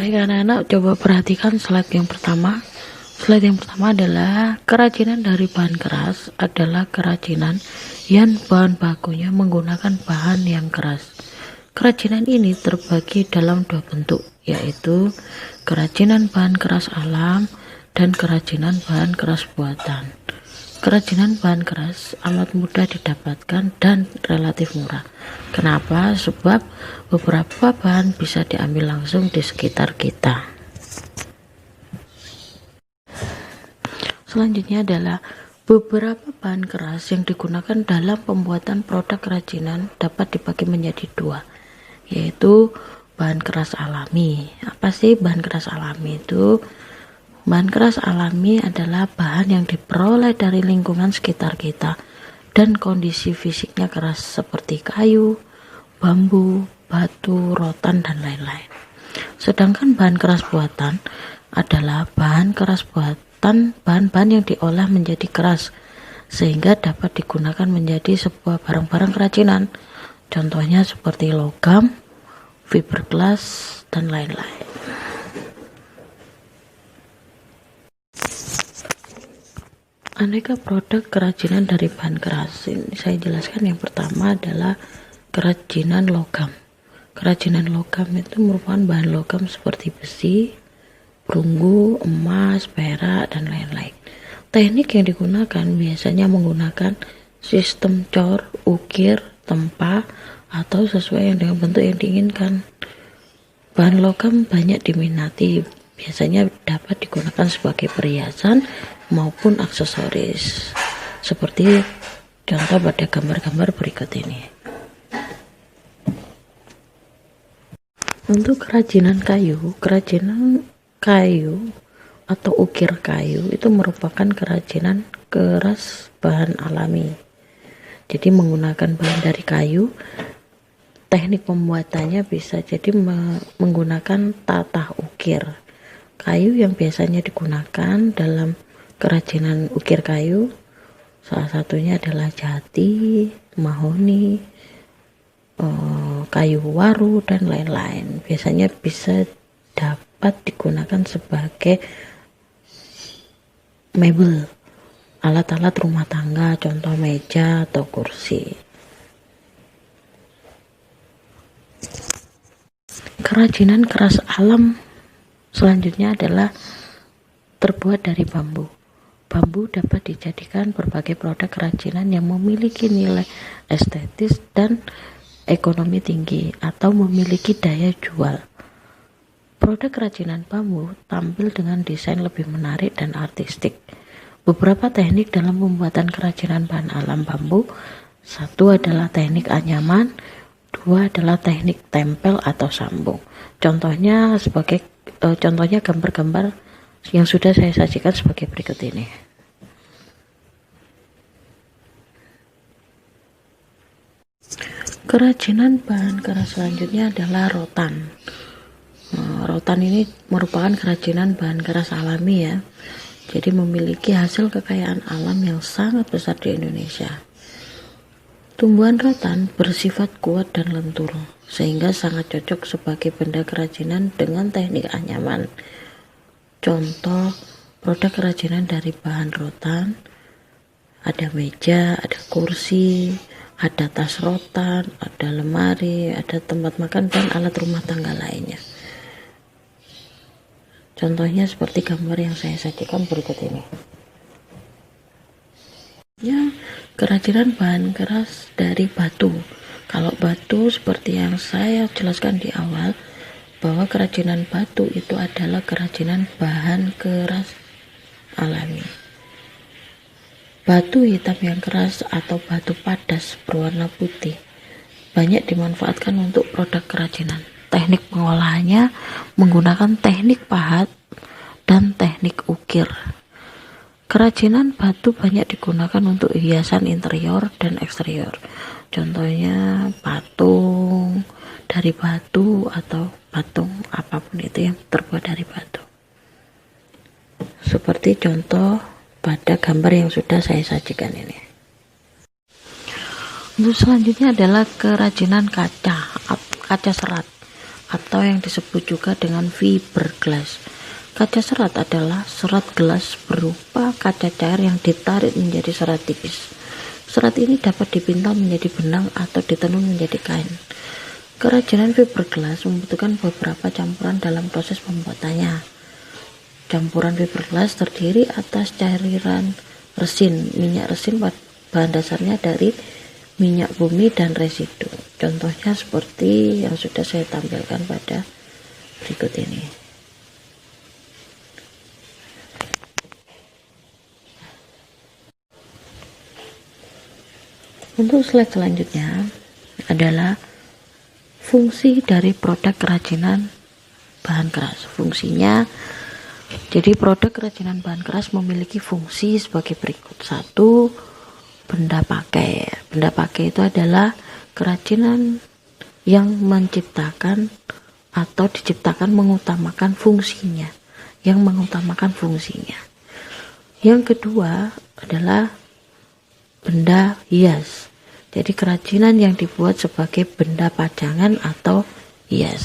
Baik anak-anak, coba perhatikan slide yang pertama. Slide yang pertama adalah kerajinan dari bahan keras adalah kerajinan yang bahan bakunya menggunakan bahan yang keras. Kerajinan ini terbagi dalam dua bentuk, yaitu kerajinan bahan keras alam dan kerajinan bahan keras buatan. Kerajinan bahan keras amat mudah didapatkan dan relatif murah. Kenapa? Sebab beberapa bahan bisa diambil langsung di sekitar kita. Selanjutnya adalah beberapa bahan keras yang digunakan dalam pembuatan produk kerajinan dapat dibagi menjadi dua, yaitu bahan keras alami. Apa sih bahan keras alami itu? Bahan keras alami adalah bahan yang diperoleh dari lingkungan sekitar kita dan kondisi fisiknya keras seperti kayu, bambu, batu, rotan, dan lain-lain. Sedangkan bahan keras buatan adalah bahan keras buatan, bahan-bahan yang diolah menjadi keras sehingga dapat digunakan menjadi sebuah barang-barang kerajinan. Contohnya seperti logam, fiberglass, dan lain-lain. Aneka produk kerajinan dari bahan keras. Ini saya jelaskan. Yang pertama adalah kerajinan logam. Kerajinan logam itu merupakan bahan logam seperti besi, perunggu, emas, perak, dan lain-lain. Teknik yang digunakan biasanya menggunakan sistem cor, ukir, tempa, atau sesuai dengan bentuk yang diinginkan. Bahan logam banyak diminati, biasanya dapat digunakan sebagai perhiasan maupun aksesoris, seperti contoh pada gambar-gambar berikut ini. Untuk kerajinan kayu atau ukir kayu itu merupakan kerajinan keras bahan alami. Jadi menggunakan bahan dari kayu, teknik pembuatannya bisa jadi menggunakan tatah ukir. Kayu yang biasanya digunakan dalam kerajinan ukir kayu salah satunya adalah jati, mahoni, kayu waru, dan lain-lain. Biasanya bisa dapat digunakan sebagai mebel, alat-alat rumah tangga, contoh meja atau kursi. Kerajinan keras alam selanjutnya adalah terbuat dari bambu. Bambu dapat dijadikan berbagai produk kerajinan yang memiliki nilai estetis dan ekonomi tinggi atau memiliki daya jual. Produk kerajinan bambu tampil dengan desain lebih menarik dan artistik. Beberapa teknik dalam pembuatan kerajinan bahan alam bambu, satu adalah teknik anyaman, dua adalah teknik tempel atau sambung. Contohnya gambar-gambar yang sudah saya sajikan sebagai berikut ini. Kerajinan bahan keras selanjutnya adalah rotan. Rotan ini merupakan kerajinan bahan keras alami ya. Jadi memiliki hasil kekayaan alam yang sangat besar di Indonesia. Tumbuhan rotan bersifat kuat dan lentur, sehingga sangat cocok sebagai benda kerajinan dengan teknik anyaman. Contoh produk kerajinan dari bahan rotan, ada meja, ada kursi, ada tas rotan, ada lemari, ada tempat makan, dan alat rumah tangga lainnya. Contohnya seperti gambar yang saya sajikan berikut ini. Ya, kerajinan bahan keras dari batu. Kalau batu seperti yang saya jelaskan di awal, bahwa kerajinan batu itu adalah kerajinan bahan keras alami. Batu hitam yang keras atau batu padas berwarna putih banyak dimanfaatkan untuk produk kerajinan. Teknik pengolahannya menggunakan teknik pahat dan teknik ukir. Kerajinan batu banyak digunakan untuk hiasan interior dan eksterior. Contohnya patung dari batu atau patung apapun itu yang terbuat dari batu. Seperti contoh pada gambar yang sudah saya sajikan ini. Untuk selanjutnya adalah kerajinan kaca serat. atau yang disebut juga dengan fiberglass. Kaca serat adalah serat gelas berupa kaca cair yang ditarik menjadi serat tipis. Serat ini dapat dipintal menjadi benang atau ditenun menjadi kain. Kerajinan fiberglass membutuhkan beberapa campuran dalam proses pembuatannya. Campuran fiberglass terdiri atas cairan resin. Minyak resin bahan dasarnya dari minyak bumi dan residu. Contohnya seperti yang sudah saya tampilkan pada berikut ini. Untuk slide selanjutnya adalah fungsi dari produk kerajinan bahan keras. Fungsinya, jadi produk kerajinan bahan keras memiliki fungsi sebagai berikut. 1. Benda pakai. Benda pakai itu adalah kerajinan yang menciptakan atau diciptakan mengutamakan fungsinya. Yang kedua adalah benda hias. Jadi kerajinan yang dibuat sebagai benda pajangan atau hias.